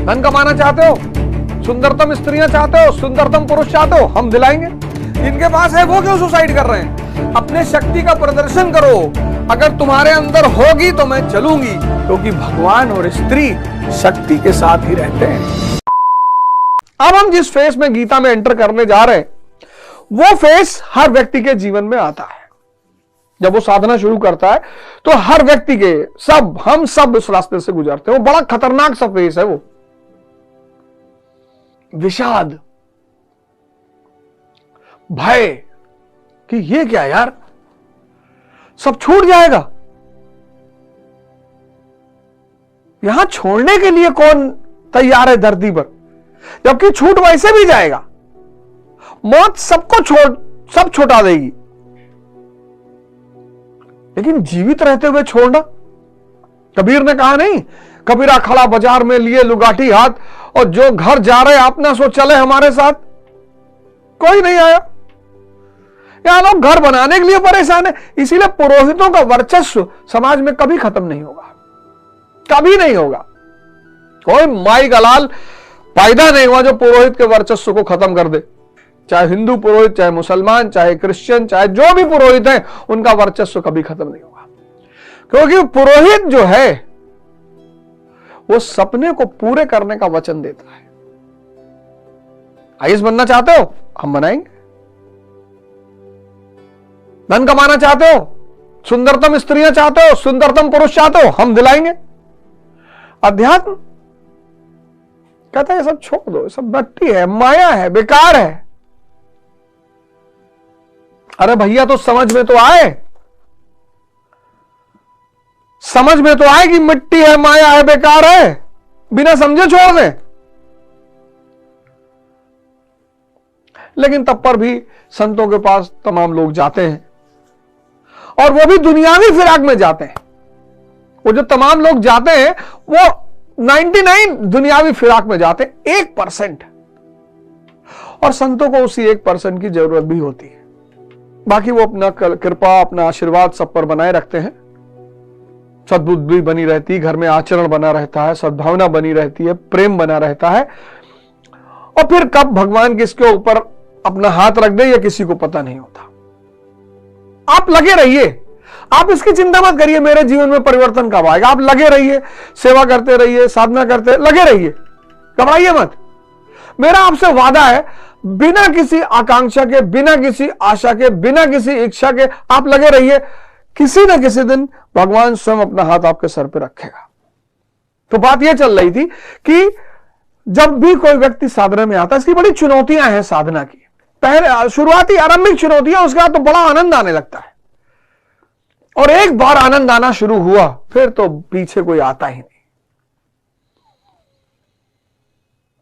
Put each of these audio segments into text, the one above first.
धन कमाना चाहते हो, सुंदरतम स्त्रियां चाहते हो, सुंदरतम पुरुष चाहते हो, हम दिलाएंगे। इनके पास है वो क्यों सुसाइड कर रहे हैं? अपने शक्ति का प्रदर्शन करो। अगर तुम्हारे अंदर होगी तो मैं चलूंगी, क्योंकि भगवान और स्त्री शक्ति के साथ ही रहते हैं। अब हम जिस फेस में गीता में एंटर करने जा रहे हैं, वो फेस हर व्यक्ति के जीवन में आता है। जब वो साधना शुरू करता है तो हर व्यक्ति के हम सब उस रास्ते से गुजरते हैं। वो बड़ा खतरनाक सा फेस है, वो विषाद, भय कि ये क्या यार, सब छूट जाएगा। यहां छोड़ने के लिए कौन तैयार है धरती पर, जबकि छूट वैसे भी जाएगा। मौत सबको सब छुटा देगी, लेकिन जीवित रहते हुए छोड़ना। कबीर ने कहा नहीं, कबीरा खड़ा बाजार में लिए लुगाटी हाथ, और जो घर जा रहे आप ना सो चले हमारे साथ। कोई नहीं आया। यहां लोग घर बनाने के लिए परेशान है। इसीलिए पुरोहितों का वर्चस्व समाज में कभी खत्म नहीं होगा, कभी नहीं होगा। कोई माई का लाल पैदा नहीं हुआ जो पुरोहित के वर्चस्व को खत्म कर दे। चाहे हिंदू पुरोहित, चाहे मुसलमान, चाहे क्रिश्चियन, चाहे जो भी पुरोहित है, उनका वर्चस्व कभी खत्म नहीं होगा। क्योंकि पुरोहित जो है वो सपने को पूरे करने का वचन देता है। आईएएस बनना चाहते हो, हम बनाएंगे। धन कमाना चाहते हो, सुंदरतम स्त्रियां चाहते हो, सुंदरतम पुरुष चाहते हो, हम दिलाएंगे। अध्यात्म कहता है ये सब छोड़ दो, सब मट्टी है, माया है, बेकार है। अरे भैया तो समझ में तो आए, समझ में तो आए कि मिट्टी है, माया है, बेकार है। बिना समझे छोड़ दे। लेकिन तब पर भी संतों के पास तमाम लोग जाते हैं, और वो भी दुनियावी फिराक में जाते हैं। वो जो तमाम लोग जाते हैं वो 99 दुनियावी फिराक में जाते हैं, 1%। और संतों को उसी 1% की जरूरत भी होती है। बाकी वो अपना कृपा, अपना आशीर्वाद सब पर बनाए रखते हैं। सद्बुद्धि बनी रहती है, घर में आचरण बना रहता है, सद्भावना बनी रहती है, प्रेम बना रहता है। और फिर कब भगवान किसके ऊपर अपना हाथ रख दे, ये किसी को पता नहीं होता। आप लगे रहिए, आप इसकी चिंता मत करिए मेरे जीवन में परिवर्तन कब आएगा। आप लगे रहिए, सेवा करते रहिए, साधना करते लगे रहिए, घबराइए मत। मेरा आपसे वादा है, बिना किसी आकांक्षा के, बिना किसी आशा के, बिना किसी इच्छा के आप लगे रहिए। किसी ना किसी दिन भगवान स्वयं अपना हाथ आपके सर पे रखेगा। तो बात यह चल रही थी कि जब भी कोई व्यक्ति साधना में आता है, इसकी बड़ी चुनौतियां हैं साधना की। पहले शुरुआती आरंभिक चुनौतियां, उसके बाद तो बड़ा आनंद आने लगता है। और एक बार आनंद आना शुरू हुआ, फिर तो पीछे कोई आता ही नहीं,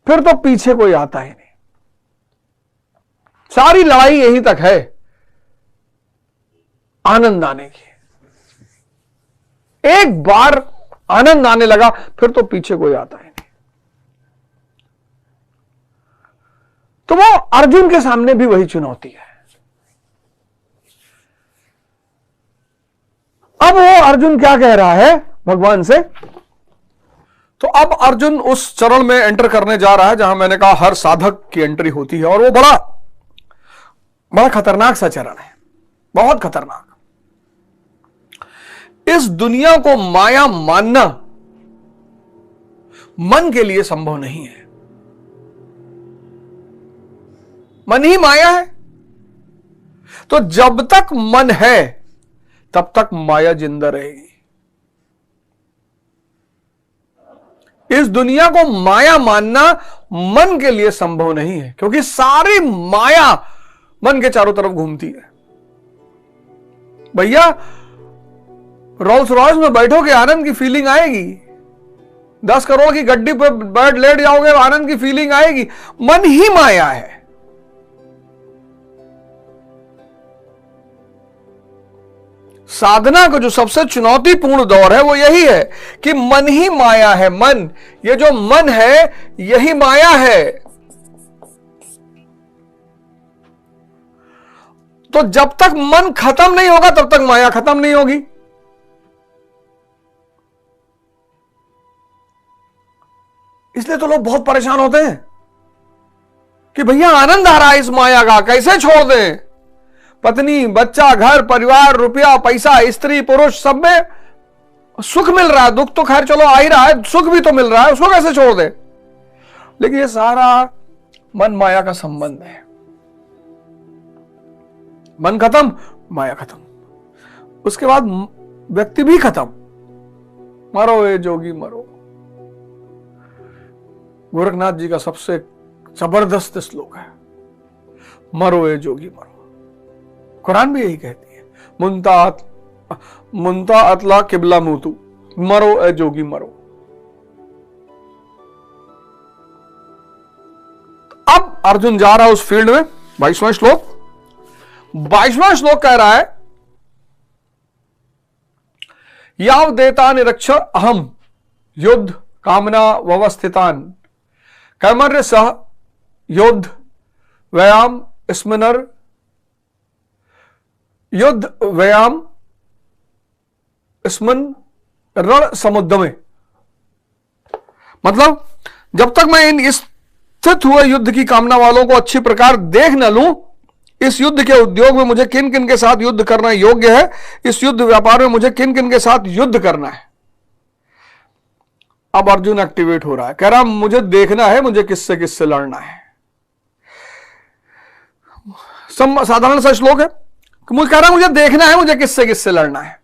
फिर तो पीछे कोई आता ही नहीं। सारी लड़ाई यहीं तक है, आनंद आने की। एक बार आनंद आने लगा, फिर तो पीछे कोई आता ही नहीं। तो वो अर्जुन के सामने भी वही चुनौती है। अब वो अर्जुन क्या कह रहा है भगवान से? तो अब अर्जुन उस चरण में एंटर करने जा रहा है जहां मैंने कहा हर साधक की एंट्री होती है, और वो बड़ा खतरनाक सा चरण है, बहुत खतरनाक। इस दुनिया को माया मानना मन के लिए संभव नहीं है। मन ही माया है। तो जब तक मन है तब तक माया जिंदा रहेगी। इस दुनिया को माया मानना मन के लिए संभव नहीं है, क्योंकि सारी माया मन के चारों तरफ घूमती है। भैया रोल्स रॉयस में बैठोगे, आनंद की फीलिंग आएगी। 10 करोड़ की गड्डी पर बैठ लेट जाओगे, आनंद की फीलिंग आएगी। मन ही माया है। साधना का जो सबसे चुनौतीपूर्ण दौर है वो यही है कि मन ही माया है। मन, ये जो मन है यही माया है। तो जब तक मन खत्म नहीं होगा तब तक माया खत्म नहीं होगी। इसलिए तो लोग बहुत परेशान होते हैं कि भैया आनंद आ रहा है इस माया का, कैसे छोड़ दें। पत्नी, बच्चा, घर परिवार, रुपया, पैसा, स्त्री, पुरुष, सब में सुख मिल रहा है, दुख तो खैर चलो आ ही रहा है, सुख भी तो मिल रहा है, उसको कैसे छोड़ दे। लेकिन ये सारा मन माया का संबंध है। मन खत्म, माया खत्म, उसके बाद व्यक्ति भी खत्म। मरो ए जोगी मरो। गोरखनाथ जी का सबसे जबरदस्त श्लोक है, मरो ए जोगी मरो। कुरान भी यही कहती है, मुंता अतला किबला मुतु, मरो ए जोगी मरो। अब अर्जुन जा रहा है उस फील्ड में। 22वां श्लोक, 22वां श्लोक कह रहा है, याव देता निरक्ष अहम युद्ध कामना व्यवस्थितान कैमर्य सह युद्ध व्यायाम स्मिनर युद्ध व्यायाम स्मन रण समुद्र में। मतलब जब तक मैं इन स्थित हुए युद्ध की कामना वालों को अच्छी प्रकार देख न लूं, इस युद्ध के उद्योग में मुझे किन किन के साथ युद्ध करना योग्य है, इस युद्ध व्यापार में मुझे किन किन के साथ युद्ध करना है। अब अर्जुन एक्टिवेट हो रहा है, कह रहा मुझे देखना है मुझे किससे किससे लड़ना है। साधारण सा श्लोक है, मुझे कह रहा मुझे देखना है मुझे किससे किससे लड़ना है।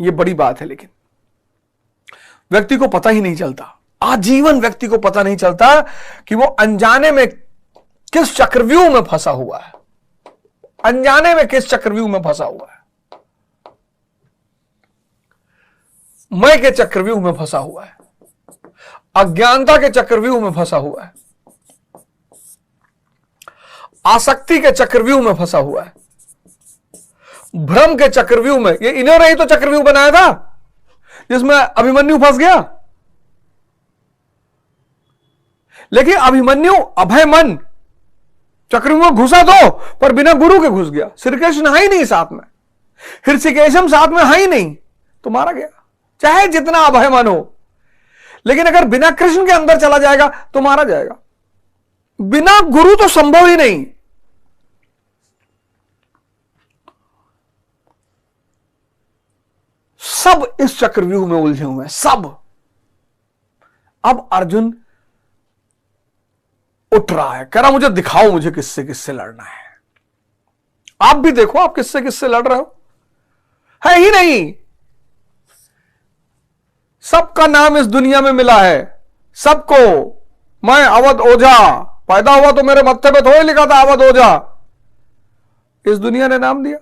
यह बड़ी बात है, लेकिन व्यक्ति को पता ही नहीं चलता, आजीवन व्यक्ति को पता नहीं चलता कि वो अनजाने में किस चक्रव्यूह में फंसा हुआ है, अनजाने में किस चक्रव्यूह में फंसा हुआ है। मैं के चक्रव्यूह में फंसा हुआ है, अज्ञानता के चक्रव्यूह में फंसा हुआ है, आसक्ति के चक्रव्यूह में फंसा हुआ है, भ्रम के चक्रव्यूह में। ये इन्होंने ही तो चक्रव्यूह बनाया था जिसमें अभिमन्यु फंस गया। लेकिन अभिमन्यु अभय मन चक्रव्यूह में घुसा तो, पर बिना गुरु के घुस गया। श्री कृष्ण है ही नहीं साथ में, हृषिकेशम साथ में है ही नहीं, तो मारा गया। चाहे जितना अभय मन हो, लेकिन अगर बिना कृष्ण के अंदर चला जाएगा तो मारा जाएगा। बिना गुरु तो संभव ही नहीं। सब इस चक्रव्यूह में उलझे हुए हैं, सब। अब अर्जुन उठ रहा है, कह रहा मुझे दिखाओ मुझे किससे किससे लड़ना है। आप भी देखो आप किससे किससे लड़ रहे हो, है ही नहीं। सबका नाम इस दुनिया में मिला है, सबको। मैं अवध ओझा, पैदा हुआ तो मेरे मत्थे पे थोड़ी लिखा था अवध ओझा, इस दुनिया ने नाम दिया।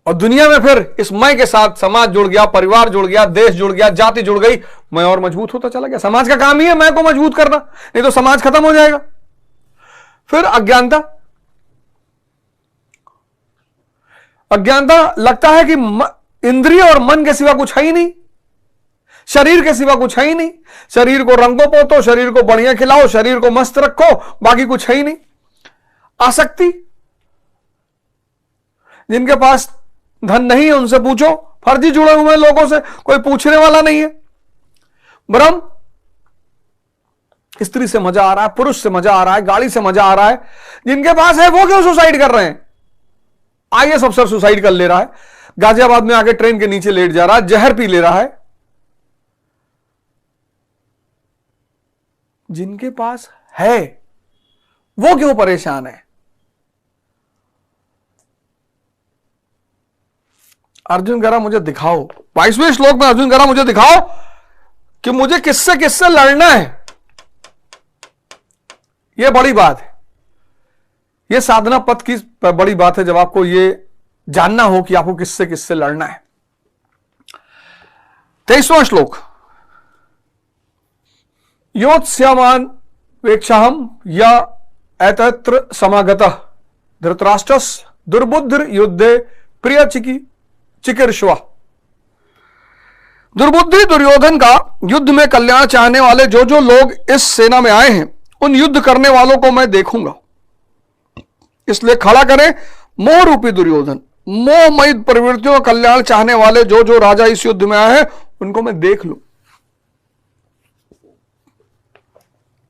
और दुनिया में फिर इस मैं के साथ समाज जुड़ गया, परिवार जुड़ गया, देश जुड़ गया, जाति जुड़ गई, मैं और मजबूत होता चला गया। समाज का काम ही है मैं को मजबूत करना, नहीं तो समाज खत्म हो जाएगा। फिर अज्ञानता, अज्ञानता लगता है कि इंद्रिय और मन के सिवा कुछ है ही नहीं, शरीर के सिवा कुछ है ही नहीं। शरीर को रंगो पोतो, शरीर को बढ़िया खिलाओ, शरीर को मस्त रखो, बाकी कुछ है ही नहीं। आसक्ति, जिनके पास धन नहीं है उनसे पूछो, फर्जी जुड़े हुए लोगों से, कोई पूछने वाला नहीं है। भ्रम, स्त्री से मजा आ रहा है, पुरुष से मजा आ रहा है, गाड़ी से मजा आ रहा है, जिनके पास है वो क्यों सुसाइड कर रहे हैं। आईएएस अफसर सुसाइड कर ले रहा है, गाजियाबाद में आके ट्रेन के नीचे लेट जा रहा है, जहर पी ले रहा है। जिनके पास है वो क्यों परेशान है। अर्जुन कह रहा मुझे दिखाओ, 22वें श्लोक में अर्जुन कह रहा मुझे दिखाओ कि मुझे किससे किससे लड़ना है। यह बड़ी बात है, यह साधना पथ की बड़ी बात है, जब आपको यह जानना हो कि आपको किससे किससे लड़ना है। 23वां श्लोक, योत्स्यमान वेक्षाहम या एतत्र समागतः धृतराष्ट्रस् दुर्बुद्धिर युद्धे प्रिय चिकीर्षवा। दुर्बुद्धि दुर्योधन का युद्ध में कल्याण चाहने वाले जो जो लोग इस सेना में आए हैं, उन युद्ध करने वालों को मैं देखूंगा। इसलिए खड़ा करें मोह रूपी दुर्योधन, मोहमयी प्रवृत्तियों का कल्याण चाहने वाले जो जो राजा इस युद्ध में आए हैं उनको मैं देख लूं।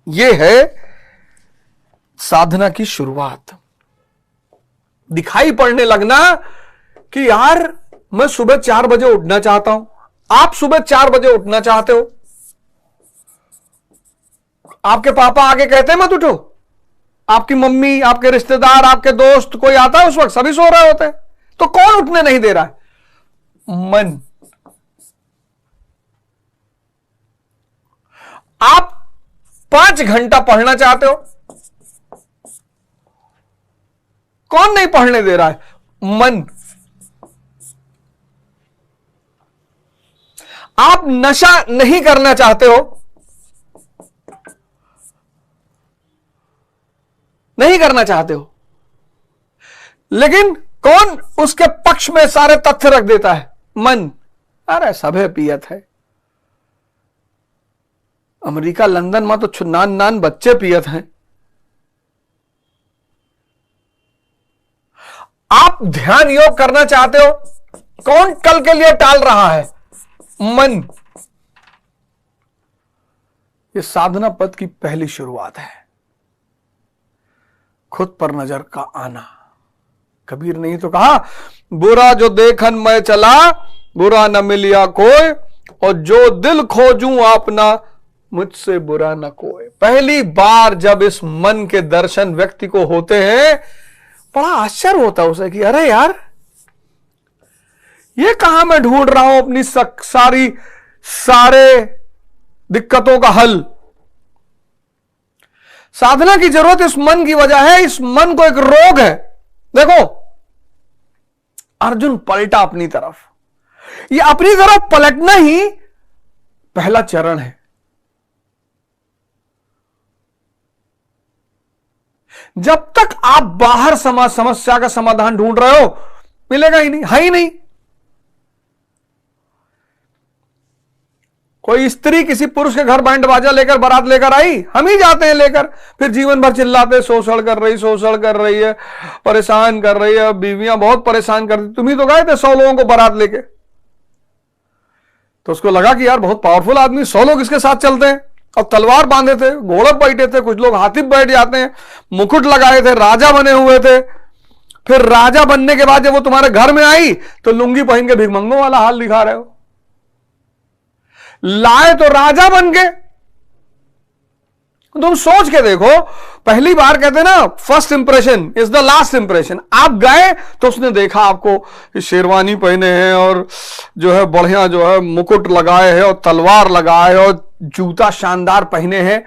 यह है साधना की शुरुआत। दिखाई पड़ने लगना कि यार मैं सुबह 4 बजे उठना चाहता हूं। आप सुबह 4 बजे उठना चाहते हो, आपके पापा आके कहते हैं मत उठो, आपकी मम्मी, आपके रिश्तेदार, आपके दोस्त कोई आता है उस वक्त सभी सो रहे होते हैं, तो कौन उठने नहीं दे रहा है? मन। आप 5 घंटा पढ़ना चाहते हो, कौन नहीं पढ़ने दे रहा है? मन। आप नशा नहीं करना चाहते हो, नहीं करना चाहते हो, लेकिन कौन उसके पक्ष में सारे तथ्य रख देता है? मन। अरे सभे पियत है, अमेरिका लंदन में तो नान नान बच्चे पियत हैं। आप ध्यान योग करना चाहते हो, कौन कल के लिए टाल रहा है? मन। यह साधना पथ की पहली शुरुआत है, खुद पर नजर का आना। कबीर ने ही तो कहा, बुरा जो देखन मैं चला, बुरा न मिलिया कोई, और जो दिल खोजूं अपना, मुझसे बुरा न कोई। पहली बार जब इस मन के दर्शन व्यक्ति को होते हैं, बड़ा आश्चर्य होता है उसे कि अरे यार, ये कहां मैं ढूंढ रहा हूं अपनी सारे दिक्कतों का हल। साधना की जरूरत इस मन की वजह है। इस मन को एक रोग है। देखो, अर्जुन पलटा अपनी तरफ। ये अपनी तरफ पलटना ही पहला चरण है। जब तक आप बाहर समस्या का समाधान ढूंढ रहे हो, मिलेगा ही नहीं, है ही नहीं। कोई स्त्री किसी पुरुष के घर बैंड बाजा लेकर, बारात लेकर आई, हम ही जाते हैं लेकर, फिर जीवन भर चिल्लाते, शोषण कर रही है, परेशान कर रही है, बीवियां बहुत परेशान करती। तुम ही तो गए थे 100 लोगों को बारात लेके, तो उसको लगा कि यार बहुत पावरफुल आदमी, 100 लोग इसके साथ चलते हैं। और तलवार बांधे थे, घोड़े पर बैठे थे, कुछ लोग हाथी पर बैठ जाते हैं, मुकुट लगाए थे, राजा बने हुए थे। फिर राजा बनने के बाद जब वो तुम्हारे घर में आई तो लुंगी पहन के भिखमंगों वाला हाल दिखा रहे हो। लाए तो राजा बन गए। तुम सोच के देखो, पहली बार कहते ना, first impression is the last impression. आप गए तो उसने देखा आपको शेरवानी पहने हैं और जो है बढ़िया जो है मुकुट लगाए हैं और तलवार लगाए और जूता शानदार पहने हैं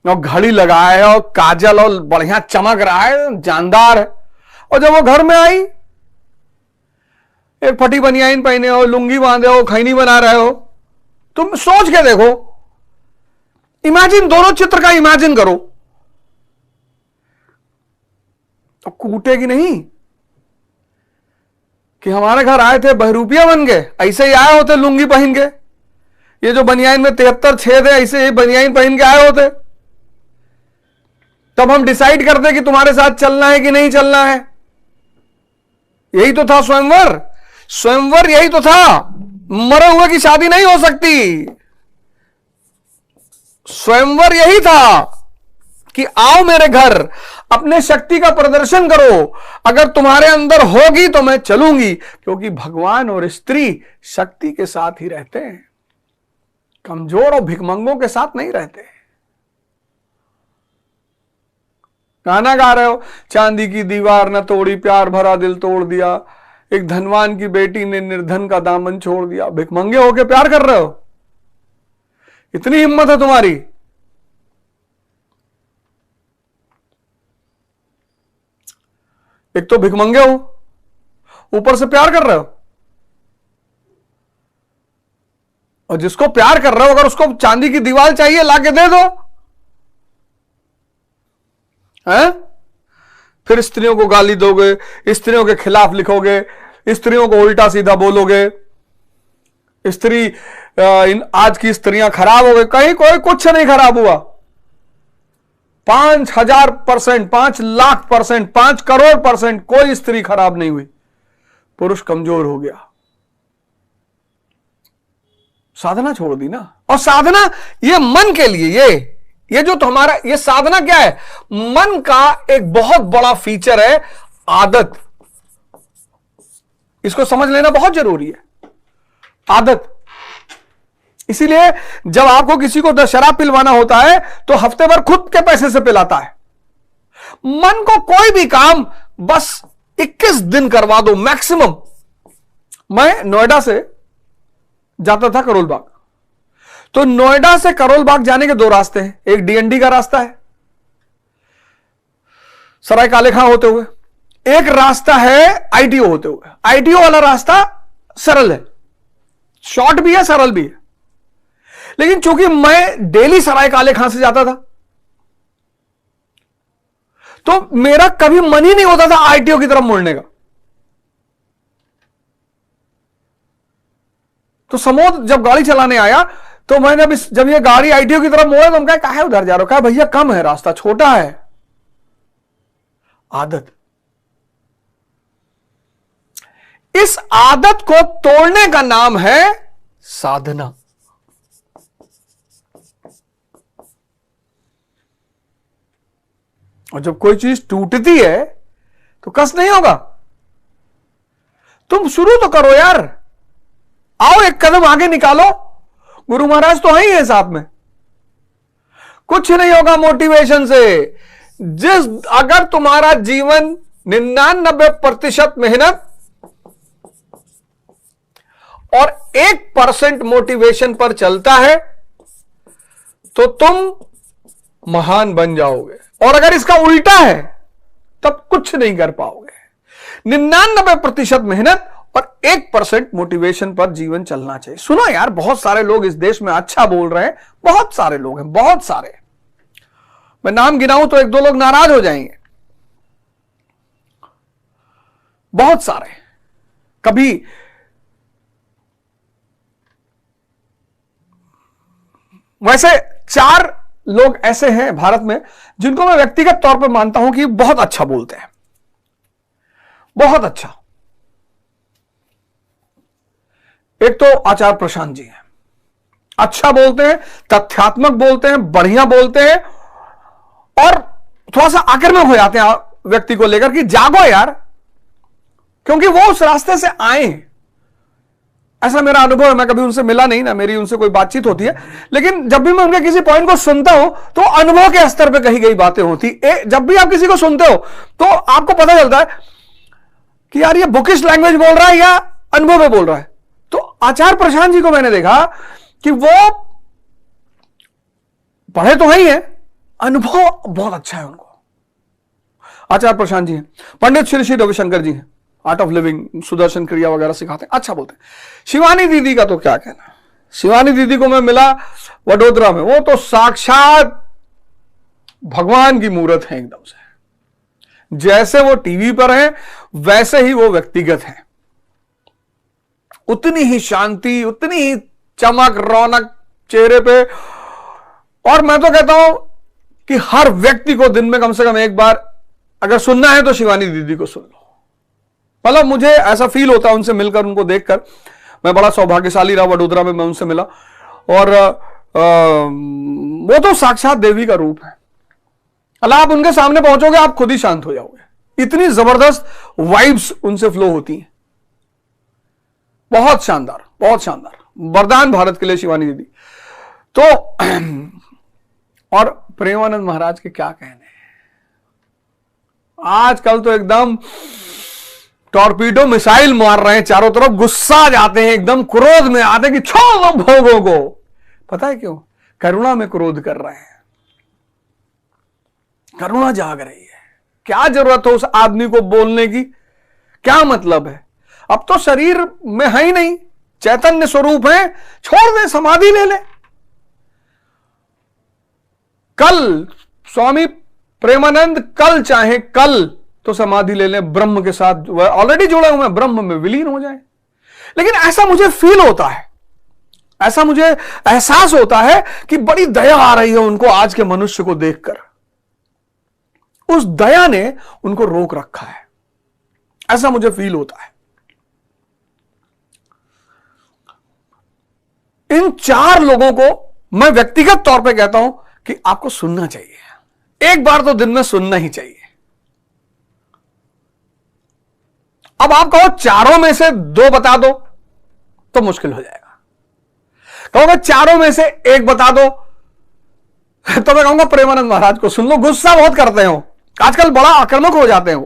और घड़ी लगाए है और काजल और बढ़िया चमक रहा है, जानदार है। और जब वो घर में आई, एक फटी बनियाइन पहने हो, लुंगी बांधे हो, खैनी बना रहे हो। तुम सोच के देखो, इमेजिन, दोनों चित्र का इमेजिन करो। तो कूटेगी नहीं कि हमारे घर आए थे बहरूपिया बन गए, ऐसे ही आए होते लुंगी पहन के। ये जो बनियाइन में 73 छेद है, ऐसे ही बनियाइन पहन के आए होते। तब हम डिसाइड करते कि तुम्हारे साथ चलना है कि नहीं चलना है। यही तो था स्वयंवर। स्वयंवर यही तो था। मरे हुए की शादी नहीं हो सकती। स्वयंवर यही था कि आओ मेरे घर, अपने शक्ति का प्रदर्शन करो। अगर तुम्हारे अंदर होगी तो मैं चलूंगी, क्योंकि भगवान और स्त्री शक्ति के साथ ही रहते हैं, कमजोर और भिखमंगों के साथ नहीं रहते। गाना गा रहे हो, चांदी की दीवार न तोड़ी, प्यार भरा दिल तोड़ दिया, एक धनवान की बेटी ने निर्धन का दामन छोड़ दिया। भिखमंगे होके प्यार कर रहे हो? इतनी हिम्मत है तुम्हारी? एक तो भिखमंगे हो, ऊपर से प्यार कर रहे हो। और जिसको प्यार कर रहे हो, अगर उसको चांदी की दीवार चाहिए, लाके दे दो। हैं? फिर स्त्रियों को गाली दोगे, स्त्रियों के खिलाफ लिखोगे, स्त्रियों को उल्टा सीधा बोलोगे, स्त्री आज की स्त्रियां खराब हो गई। कहीं कोई कुछ नहीं खराब हुआ। 5000%, 5 लाख %, 5 करोड़ % कोई स्त्री खराब नहीं हुई। पुरुष कमजोर हो गया, साधना छोड़ दी ना। और साधना ये मन के लिए, ये जो तुम्हारा ये साधना क्या है, मन का एक बहुत बड़ा फीचर है आदत। इसको समझ लेना बहुत जरूरी है, आदत। इसीलिए जब आपको किसी को शराब पिलवाना होता है तो हफ्ते भर खुद के पैसे से पिलाता है। मन को कोई भी काम बस 21 दिन करवा दो मैक्सिमम। मैं नोएडा से जाता था करोल बाग, तो नोएडा से करोल बाग जाने के 2 रास्ते हैं। एक डीएनडी का रास्ता है सराय काले खां होते हुए, एक रास्ता है आईटीओ होते हुए। आईटीओ वाला रास्ता सरल है, शॉर्ट भी है सरल भी है, लेकिन चूंकि मैं डेली सराय काले खां से जाता था तो मेरा कभी मन ही नहीं होता था आईटीओ की तरफ मुड़ने का। तो समोद जब गाड़ी चलाने आया तो मैंने जब ये गाड़ी आईटीओ की तरफ मोड़ा तो हम कहा उधर जा रहा हो, कहा भैया कम है रास्ता, छोटा है। आदत, इस आदत को तोड़ने का नाम है साधना। और जब कोई चीज टूटती है तो कष्ट नहीं होगा। तुम शुरू तो करो यार, आओ एक कदम आगे निकालो। गुरु महाराज तो है साथ में। कुछ नहीं होगा मोटिवेशन से। अगर तुम्हारा जीवन 99% मेहनत और 1% मोटिवेशन पर चलता है तो तुम महान बन जाओगे। और अगर इसका उल्टा है तब कुछ नहीं कर पाओगे। 99% मेहनत और 1% मोटिवेशन पर जीवन चलना चाहिए। सुनो यार, बहुत सारे लोग इस देश में अच्छा बोल रहे हैं, बहुत सारे लोग हैं, बहुत सारे। मैं नाम गिनाऊं तो 1-2 लोग नाराज हो जाएंगे। बहुत सारे। कभी वैसे 4 लोग ऐसे हैं भारत में जिनको मैं व्यक्तिगत तौर पर मानता हूं कि बहुत अच्छा बोलते हैं, बहुत अच्छा। एक तो आचार्य प्रशांत जी हैं, अच्छा बोलते हैं, तथ्यात्मक बोलते हैं, बढ़िया बोलते हैं और थोड़ा सा आक्रामक हो जाते हैं व्यक्ति को लेकर कि जागो यार, क्योंकि वो उस रास्ते से आए। ऐसा मेरा अनुभव है। मैं कभी उनसे मिला नहीं ना, मेरी उनसे कोई बातचीत होती है, लेकिन जब भी मैं उनके किसी पॉइंट को सुनता हूं तो अनुभव के स्तर पे कही गई बातें होती। जब भी आप किसी को सुनते हो तो आपको पता चलता है कि यार ये बुकिश लैंग्वेज बोल रहा है या अनुभव में बोल रहा है। तो आचार्य प्रशांत जी को मैंने देखा कि वो पढ़े तो है ही है, अनुभव बहुत अच्छा है उनको। आचार्य प्रशांत जी हैं। पंडित श्री श्री रविशंकर जी हैं, आर्ट ऑफ लिविंग, सुदर्शन क्रिया वगैरह सिखाते हैं, अच्छा बोलते हैं। शिवानी दीदी का तो क्या कहना। शिवानी दीदी को मैं मिला वडोदरा में, वो तो साक्षात भगवान की मूर्त है एकदम से। जैसे वो टीवी पर हैं वैसे ही वो व्यक्तिगत हैं। उतनी ही शांति, उतनी ही चमक, रौनक चेहरे पे। और मैं तो कहता हूं कि हर व्यक्ति को दिन में कम से कम एक बार अगर सुनना है तो शिवानी दीदी को सुन लो। मतलब मुझे ऐसा फील होता है उनसे मिलकर, उनको देखकर। मैं बड़ा सौभाग्यशाली रहा, वडोदरा में मैं उनसे मिला और वो तो साक्षात देवी का रूप है। अल्लाह, आप उनके सामने पहुंचोगे आप खुद ही शांत हो जाओगे। इतनी जबरदस्त वाइब्स उनसे फ्लो होती हैं। बहुत शानदार, बहुत शानदार। वरदान भारत के लिए शिवानी दीदी तो। और प्रेमानंद महाराज के क्या कहने हैं। आजकल तो एकदम टॉर्पीडो मिसाइल मार रहे हैं चारों तरफ, गुस्सा आ जाते हैं, एकदम क्रोध में आते हैं कि छोड़ दो भोगों को। पता है क्यों? करुणा में क्रोध कर रहे हैं। करुणा जाग रही है। क्या जरूरत है उस आदमी को बोलने की? क्या मतलब है? अब तो शरीर में है ही नहीं, चैतन्य स्वरूप है, छोड़ दे, समाधि ले ले। कल स्वामी प्रेमानंद कल चाहे कल तो समाधि ले लें, ब्रह्म के साथ ऑलरेडी जुड़े हुए हैं, ब्रह्म में विलीन हो जाए। लेकिन ऐसा मुझे फील होता है, ऐसा मुझे एहसास होता है कि बड़ी दया आ रही है उनको आज के मनुष्य को देखकर। उस दया ने उनको रोक रखा है, ऐसा मुझे फील होता है। इन 4 लोगों को मैं व्यक्तिगत तौर पे कहता हूं कि आपको सुनना चाहिए, एक बार तो दिन में सुनना ही चाहिए। अब आप कहो चारों में से 2 बता दो तो मुश्किल हो जाएगा। कहोगे चारों में से 1 बता दो तो मैं कहूंगा प्रेमानंद महाराज को सुन लो, गुस्सा बहुत करते हो, आजकल बड़ा आक्रामक हो जाते हो।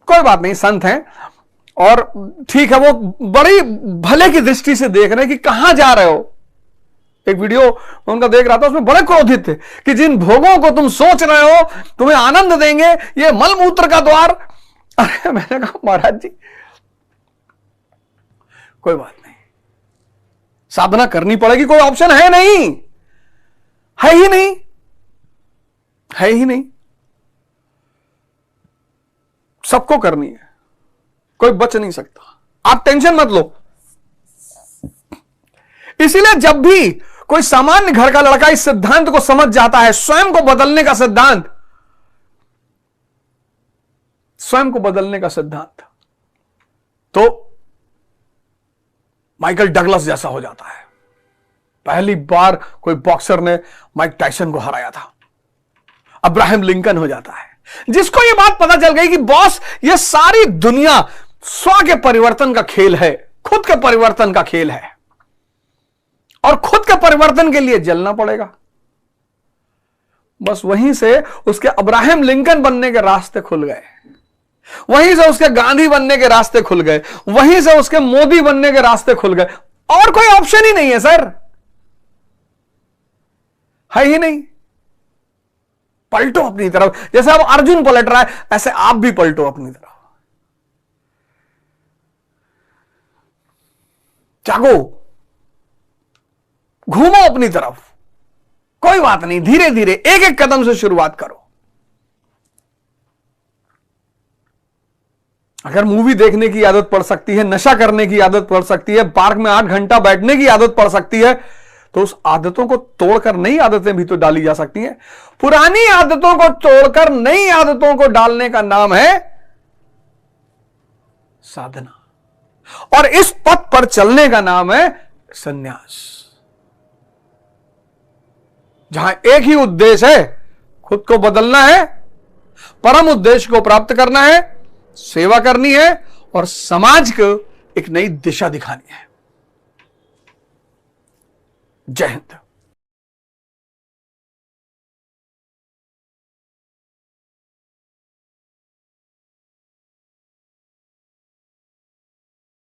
कोई बात नहीं, संत हैं और ठीक है, वो बड़ी भले की दृष्टि से देख रहे हैं कि कहां जा रहे हो। एक वीडियो उनका देख रहा था, उसमें बड़े क्रोधित थे कि जिन भोगों को तुम सोच रहे हो तुम्हें आनंद देंगे, ये मलमूत्र का द्वार। अरे मैंने कहा महाराज जी कोई बात नहीं, साधना करनी पड़ेगी, कोई ऑप्शन है नहीं, है ही नहीं, है ही नहीं, सबको करनी है, कोई बच नहीं सकता, आप टेंशन मत लो। इसीलिए जब भी कोई सामान्य घर का लड़का इस सिद्धांत को समझ जाता है, स्वयं को बदलने का सिद्धांत, स्वयं को बदलने का सिद्धांत, तो माइकल डगलस जैसा हो जाता है। पहली बार कोई बॉक्सर ने माइक टायसन को हराया था, अब्राहम लिंकन हो जाता है, जिसको यह बात पता चल गई कि बॉस, यह सारी दुनिया स्व के परिवर्तन का खेल है, खुद के परिवर्तन का खेल है, और खुद के परिवर्तन के लिए जलना पड़ेगा। बस वहीं से उसके अब्राहम लिंकन बनने के रास्ते खुल गए, वहीं से उसके गांधी बनने के रास्ते खुल गए, वहीं से उसके मोदी बनने के रास्ते खुल गए। और कोई ऑप्शन ही नहीं है सर, है ही नहीं। पलटो अपनी तरफ, जैसे अब अर्जुन पलट रहा है ऐसे आप भी पलटो अपनी तरफ, जागो, घूमो अपनी तरफ। कोई बात नहीं, धीरे धीरे एक एक कदम से शुरुआत करो। अगर मूवी देखने की आदत पड़ सकती है, नशा करने की आदत पड़ सकती है, पार्क में 8 घंटा बैठने की आदत पड़ सकती है, तो उस आदतों को तोड़कर नई आदतें भी तो डाली जा सकती हैं। पुरानी आदतों को तोड़कर नई आदतों को डालने का नाम है साधना, और इस पथ पर चलने का नाम है संन्यास, जहां एक ही उद्देश्य है, खुद को बदलना है, परम उद्देश्य को प्राप्त करना है, सेवा करनी है, और समाज को एक नई दिशा दिखानी है। जय हिंद।